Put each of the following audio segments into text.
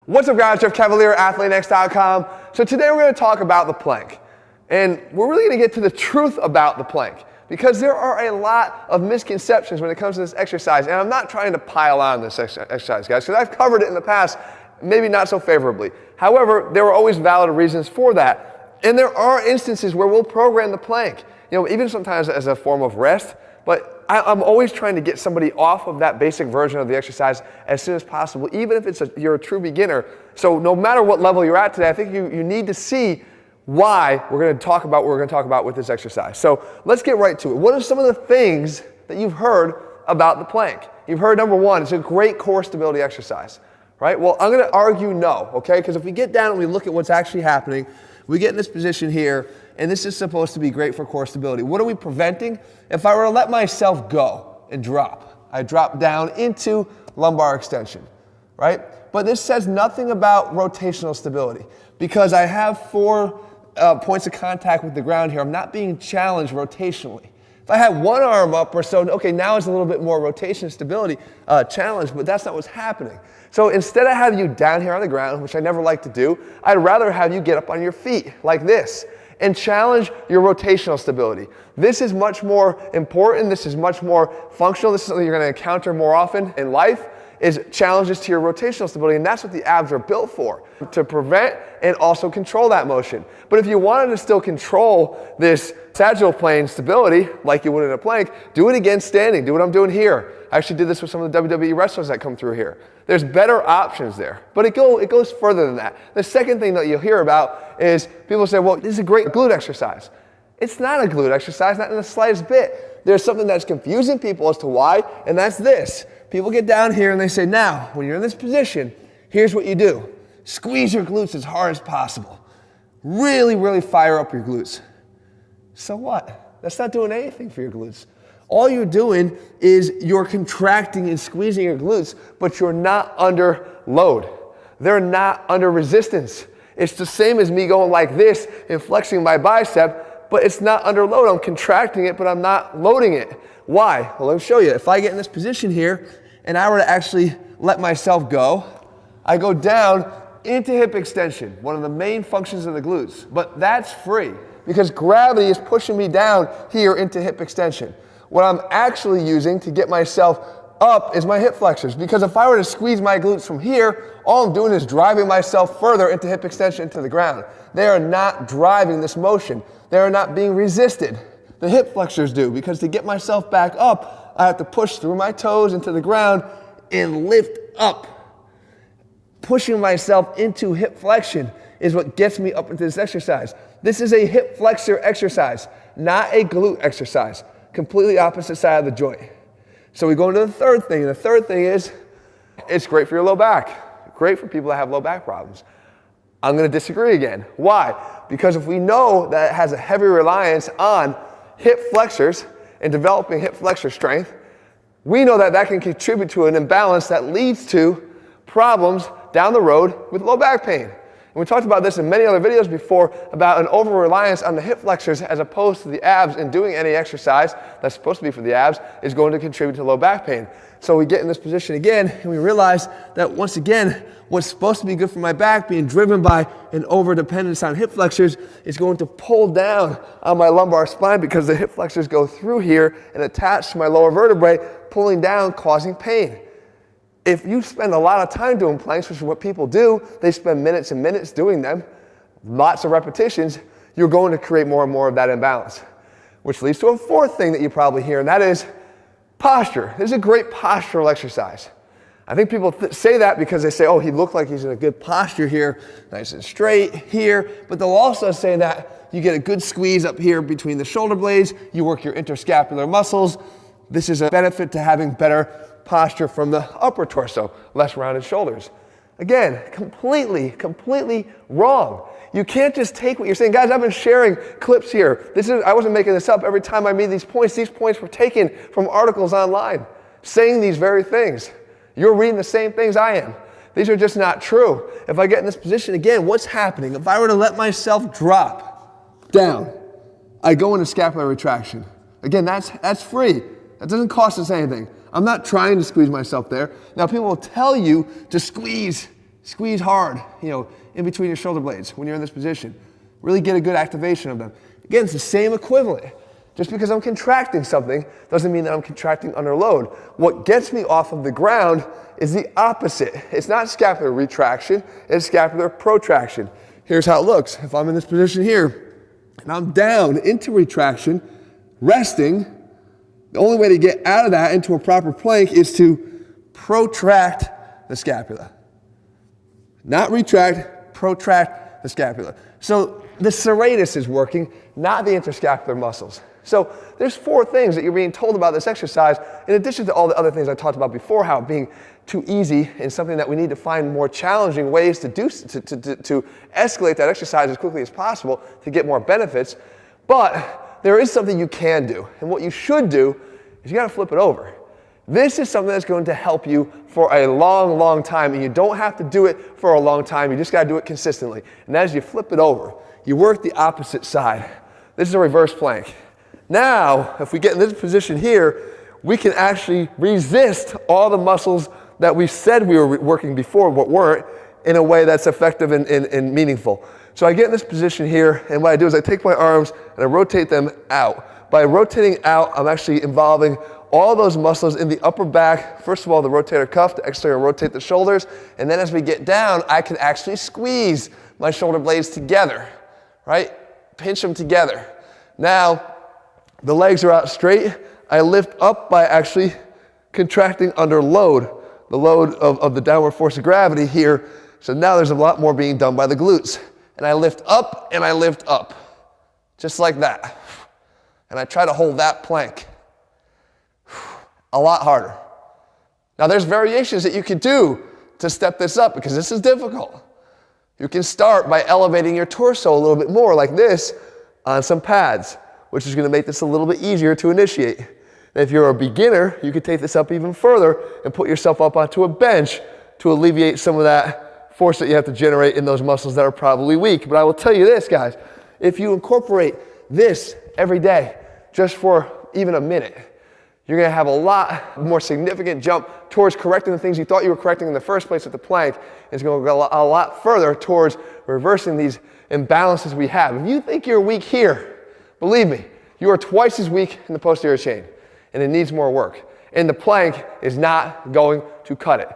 What's up guys, Jeff Cavalier, AthleteNext.com. So today we're going to talk about the plank. And we're really going to get to the truth about the plank because there are a lot of misconceptions when it comes to this exercise. And I'm not trying to pile on this exercise, guys, because I've covered it in the past, maybe not so favorably. However, there are always valid reasons for that. And there are instances where we'll program the plank, even sometimes as a form of rest. But I'm always trying to get somebody off of that basic version of the exercise as soon as possible, even if you're a true beginner. So no matter what level you're at today, I think you need to see why we're going to talk about what we're going to talk about with this exercise. So let's get right to it. What are some of the things that you've heard about the plank? You've heard number one, it's a great core stability exercise, right? Well, I'm going to argue no, okay? Because if we get down and we look at what's actually happening, we get in this position here, and this is supposed to be great for core stability. What are we preventing? If I were to let myself go and drop, I drop down into lumbar extension, right? But this says nothing about rotational stability because I have 4 points of contact with the ground here. I'm not being challenged rotationally. If I had one arm up or so, okay, now it's a little bit more rotation stability challenge, but that's not what's happening. So instead of having you down here on the ground, which I never like to do, I'd rather have you get up on your feet like this and challenge your rotational stability. This is much more important. This is much more functional. This is something you're going to encounter more often in life, is challenges to your rotational stability, and that's what the abs are built for, to prevent and also control that motion. But if you wanted to still control this sagittal plane stability like you would in a plank, do it again standing. Do what I'm doing here. I actually did this with some of the WWE wrestlers that come through here. There's better options there, but it goes further than that. The second thing that you'll hear about is people say, well, this is a great glute exercise. It's not a glute exercise, not in the slightest bit. There's something that's confusing people as to why, and that's this. People get down here and they say, now, when you're in this position, here's what you do. Squeeze your glutes as hard as possible. Really, really fire up your glutes. So what? That's not doing anything for your glutes. All you're doing is you're contracting and squeezing your glutes, but you're not under load. They're not under resistance. It's the same as me going like this and flexing my bicep, but it's not under load. I'm contracting it, but I'm not loading it. Why? Well, let me show you. If I get in this position here and I were to actually let myself go, I go down into hip extension, one of the main functions of the glutes. But that's free because gravity is pushing me down here into hip extension. What I'm actually using to get myself up is my hip flexors, because if I were to squeeze my glutes from here, all I'm doing is driving myself further into hip extension into the ground. They are not driving this motion. They are not being resisted. The hip flexors do, because to get myself back up, I have to push through my toes into the ground and lift up. Pushing myself into hip flexion is what gets me up into this exercise. This is a hip flexor exercise, not a glute exercise. Completely opposite side of the joint. So we go into the third thing, and the third thing is it's great for your low back. Great for people that have low back problems. I'm going to disagree again. Why? Because if we know that it has a heavy reliance on hip flexors and developing hip flexor strength, we know that that can contribute to an imbalance that leads to problems down the road with low back pain. And we talked about this in many other videos before about an over-reliance on the hip flexors as opposed to the abs, and doing any exercise that's supposed to be for the abs is going to contribute to low back pain. So we get in this position again and we realize that once again, what's supposed to be good for my back, being driven by an over-dependence on hip flexors, is going to pull down on my lumbar spine because the hip flexors go through here and attach to my lower vertebrae, pulling down, causing pain. If you spend a lot of time doing planks, which is what people do, they spend minutes and minutes doing them, lots of repetitions, you're going to create more and more of that imbalance. Which leads to a fourth thing that you probably hear, and that is posture. This is a great postural exercise. I think people say that because they say, oh, he looked like he's in a good posture here, nice and straight here, but they'll also say that you get a good squeeze up here between the shoulder blades, you work your interscapular muscles. This is a benefit to having better posture from the upper torso, less rounded shoulders. Again, completely wrong. You can't just take what you're saying. Guys, I've been sharing clips here. I wasn't making this up. Every time I made these points were taken from articles online saying these very things. You're reading the same things I am. These are just not true. If I get in this position again, what's happening? If I were to let myself drop down, I go into scapular retraction. Again, that's free. That doesn't cost us anything. I'm not trying to squeeze myself there. Now, people will tell you to squeeze Squeeze hard, in between your shoulder blades when you're in this position. Really get a good activation of them. Again, it's the same equivalent. Just because I'm contracting something doesn't mean that I'm contracting under load. What gets me off of the ground is the opposite. It's not scapular retraction, it's scapular protraction. Here's how it looks. If I'm in this position here and I'm down into retraction, resting, the only way to get out of that into a proper plank is to protract the scapula. Not retract, protract the scapula. So the serratus is working, not the interscapular muscles. So there's 4 things that you're being told about this exercise, in addition to all the other things I talked about before, how it being too easy and something that we need to find more challenging ways to do to escalate that exercise as quickly as possible to get more benefits. But there is something you can do, and what you should do is you got to flip it over. This is something that's going to help you for a long, long time, and you don't have to do it for a long time. You just got to do it consistently. And as you flip it over, you work the opposite side. This is a reverse plank. Now, if we get in this position here, we can actually resist all the muscles that we said we were working before but weren't in a way that's effective and meaningful. So I get in this position here, and what I do is I take my arms and I rotate them out. By rotating out, I'm actually involving all those muscles in the upper back. First of all, the rotator cuff to actually rotate the shoulders, and then as we get down, I can actually squeeze my shoulder blades together, right? Pinch them together. Now, the legs are out straight. I lift up by actually contracting under load, the load of the downward force of gravity here. So now there's a lot more being done by the glutes. And I lift up and I lift up, just like that. And I try to hold that plank. A lot harder. Now there's variations that you could do to step this up because this is difficult. You can start by elevating your torso a little bit more like this on some pads, which is going to make this a little bit easier to initiate. And if you're a beginner, you could take this up even further and put yourself up onto a bench to alleviate some of that force that you have to generate in those muscles that are probably weak. But I will tell you this, guys, if you incorporate this every day, just for even a minute, you're going to have a lot more significant jump towards correcting the things you thought you were correcting in the first place with the plank. It's going to go a lot further towards reversing these imbalances we have. If you think you're weak here, believe me, you are twice as weak in the posterior chain, and it needs more work. And the plank is not going to cut it.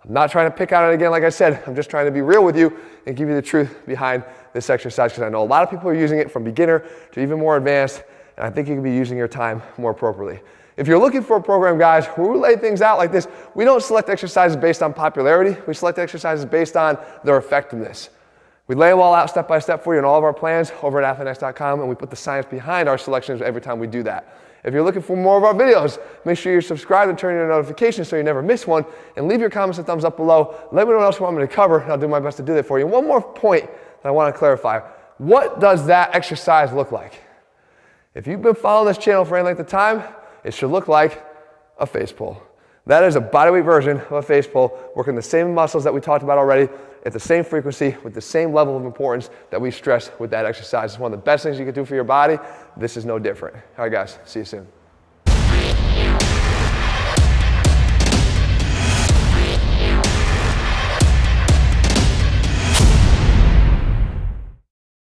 I'm not trying to pick on it again, like I said. I'm just trying to be real with you and give you the truth behind this exercise, because I know a lot of people are using it from beginner to even more advanced, and I think you can be using your time more appropriately. If you're looking for a program, guys, where we lay things out like this, we don't select exercises based on popularity. We select exercises based on their effectiveness. We lay them all out step by step for you in all of our plans over at athletenext.com, and we put the science behind our selections every time we do that. If you're looking for more of our videos, make sure you're subscribed and turn on your notifications so you never miss one, and leave your comments and thumbs up below. Let me know what else you want me to cover, and I'll do my best to do that for you. And one more point that I want to clarify. What does that exercise look like? If you've been following this channel for any length of time, it should look like a face pull. That is a bodyweight version of a face pull, working the same muscles that we talked about already at the same frequency with the same level of importance that we stress with that exercise. It's one of the best things you can do for your body. This is no different. All right, guys, see you soon.